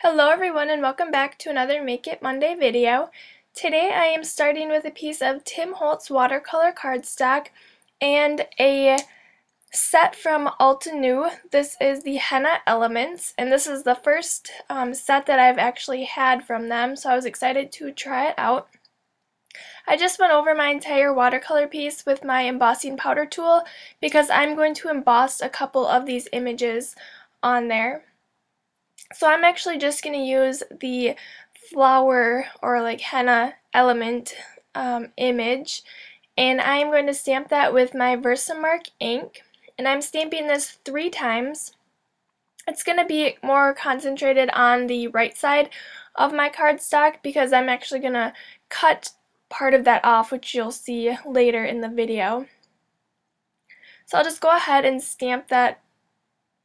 Hello everyone and welcome back to another Make It Monday video. Today I am starting with a piece of Tim Holtz watercolor cardstock and a set from Altenew. This is the Henna Elements, and this is the first set that I've actually had from them, so I was excited to try it out. I just went over my entire watercolor piece with my embossing powder tool because I'm going to emboss a couple of these images on there. So I'm actually just going to use the flower or like henna element image, and I'm going to stamp that with my Versamark ink, and I'm stamping this 3 times. It's going to be more concentrated on the right side of my cardstock because I'm actually going to cut part of that off, which you'll see later in the video. So I'll just go ahead and stamp that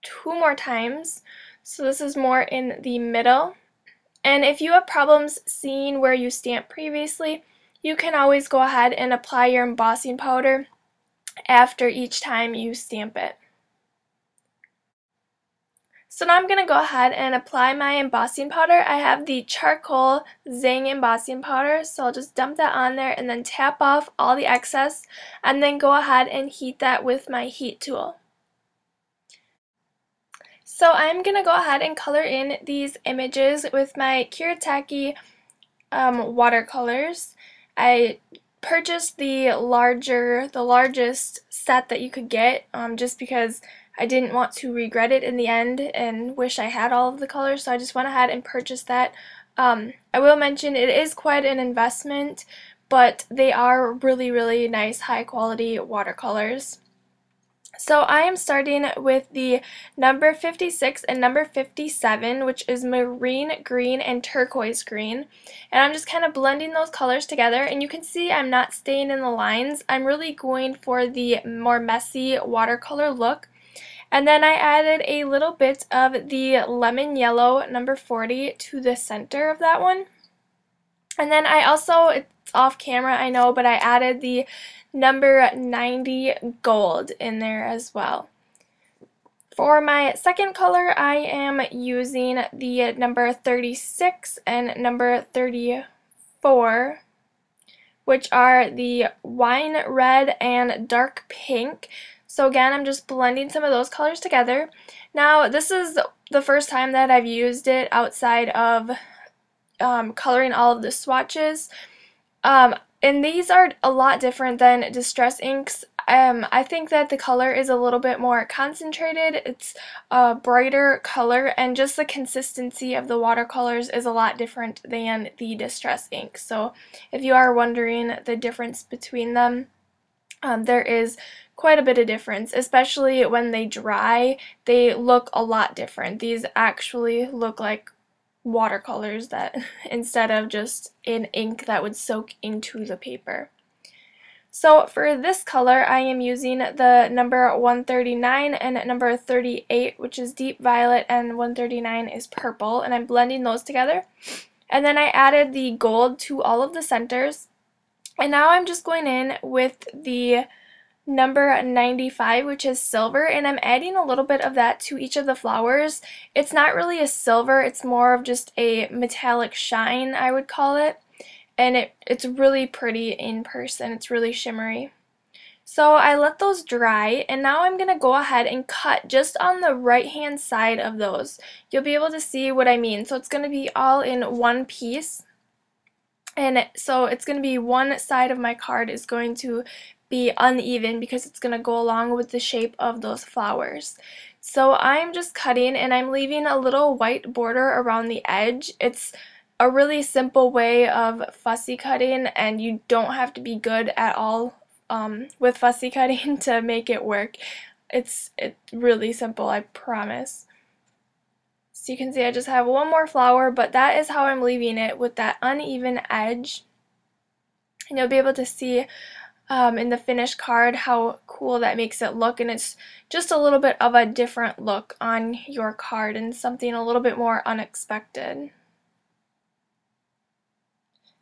2 more times. So this is more in the middle. And if you have problems seeing where you stamped previously, you can always go ahead and apply your embossing powder after each time you stamp it. So now I'm going to go ahead and apply my embossing powder. I have the charcoal Zing embossing powder, so I'll just dump that on there and then tap off all the excess and then go ahead and heat that with my heat tool. So I'm going to go ahead and color in these images with my Kiritaki watercolors. I purchased the largest set that you could get just because I didn't want to regret it in the end and wish I had all of the colors, so I just went ahead and purchased that. I will mention it is quite an investment, but they are really nice high quality watercolors. So I am starting with the number 56 and number 57, which is marine green and turquoise green. And I'm just kind of blending those colors together, and you can see I'm not staying in the lines. I'm really going for the more messy watercolor look. And then I added a little bit of the lemon yellow number 40 to the center of that one. And then I also, it's off camera I know, but I added the number 90 gold in there as well. For my second color, I am using the number 36 and number 34, which are the wine red and dark pink. So again, I'm just blending some of those colors together. Now, this is the first time that I've used it outside of coloring all of the swatches. And these are a lot different than Distress inks. I think that the color is a little bit more concentrated. It's a brighter color, and just the consistency of the watercolors is a lot different than the Distress ink. So if you are wondering the difference between them, there is quite a bit of difference, especially when they dry. They look a lot different. These actually look like watercolors that instead of just an ink that would soak into the paper. So for this color, I am using the number 139 and number 38, which is deep violet, and 139 is purple, and I'm blending those together. And then I added the gold to all of the centers, and now I'm just going in with the number 95, which is silver, and I'm adding a little bit of that to each of the flowers. It's not really a silver, it's more of just a metallic shine, I would call it, and it's really pretty in person. It's really shimmery. So I let those dry, and now I'm going to go ahead and cut just on the right hand side of those. You'll be able to see what I mean. So it's going to be all in one piece, and so it's going to be one side of my card is going to be uneven because it's going to go along with the shape of those flowers. So I'm just cutting, and I'm leaving a little white border around the edge. It's a really simple way of fussy cutting, and you don't have to be good at all with fussy cutting to make it work. It's really simple, I promise. So you can see I just have one more flower, but that is how I'm leaving it, with that uneven edge. And you'll be able to see in the finished card how cool that makes it look, and it's just a little bit of a different look on your card and something a little bit more unexpected.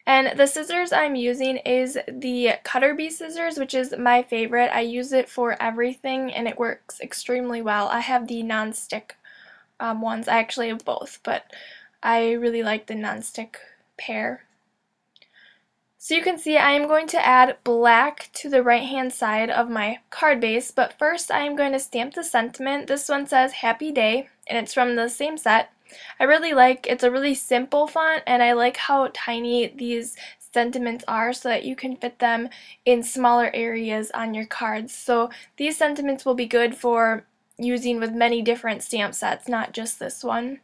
And the scissors I'm using is the Cutter Bee scissors, which is my favorite. I use it for everything and it works extremely well. I have the non-stick ones. I actually have both, but I really like the nonstick pair. So you can see I am going to add black to the right hand side of my card base, but first I am going to stamp the sentiment. This one says Happy Day, and it's from the same set. I really like, it's a really simple font, and I like how tiny these sentiments are so that you can fit them in smaller areas on your cards. So these sentiments will be good for using with many different stamp sets, not just this one.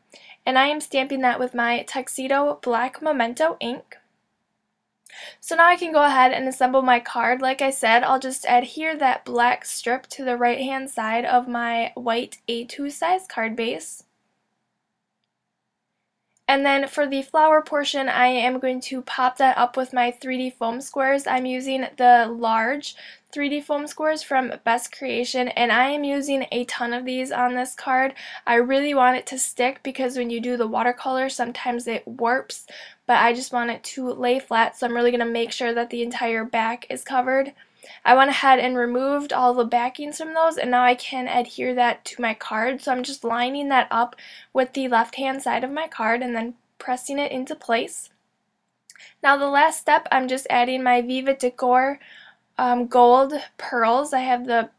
And I am stamping that with my Tuxedo Black Memento ink. So now I can go ahead and assemble my card. Like I said, I'll just adhere that black strip to the right hand side of my white A2 size card base. And then for the flower portion, I am going to pop that up with my 3D foam squares. I'm using the large 3D foam squares from Best Creation, and I am using a ton of these on this card. I really want it to stick because when you do the watercolor, sometimes it warps, but I just want it to lay flat, so I'm really going to make sure that the entire back is covered. I went ahead and removed all the backings from those, and now I can adhere that to my card. So I'm just lining that up with the left hand side of my card and then pressing it into place. Now the last step, I'm just adding my Viva Decor gold pearls. I have the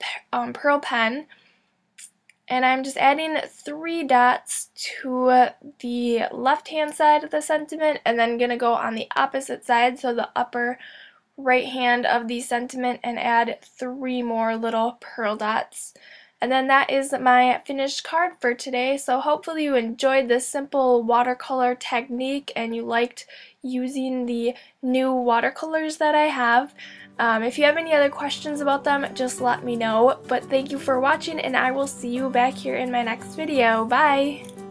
pearl pen, and I'm just adding 3 dots to the left hand side of the sentiment, and then going to go on the opposite side, so the upper right hand of the sentiment, and add 3 more little pearl dots. And then that is my finished card for today. So hopefully you enjoyed this simple watercolor technique and you liked using the new watercolors that I have. If you have any other questions about them, just let me know. But thank you for watching, and I will see you back here in my next video. Bye!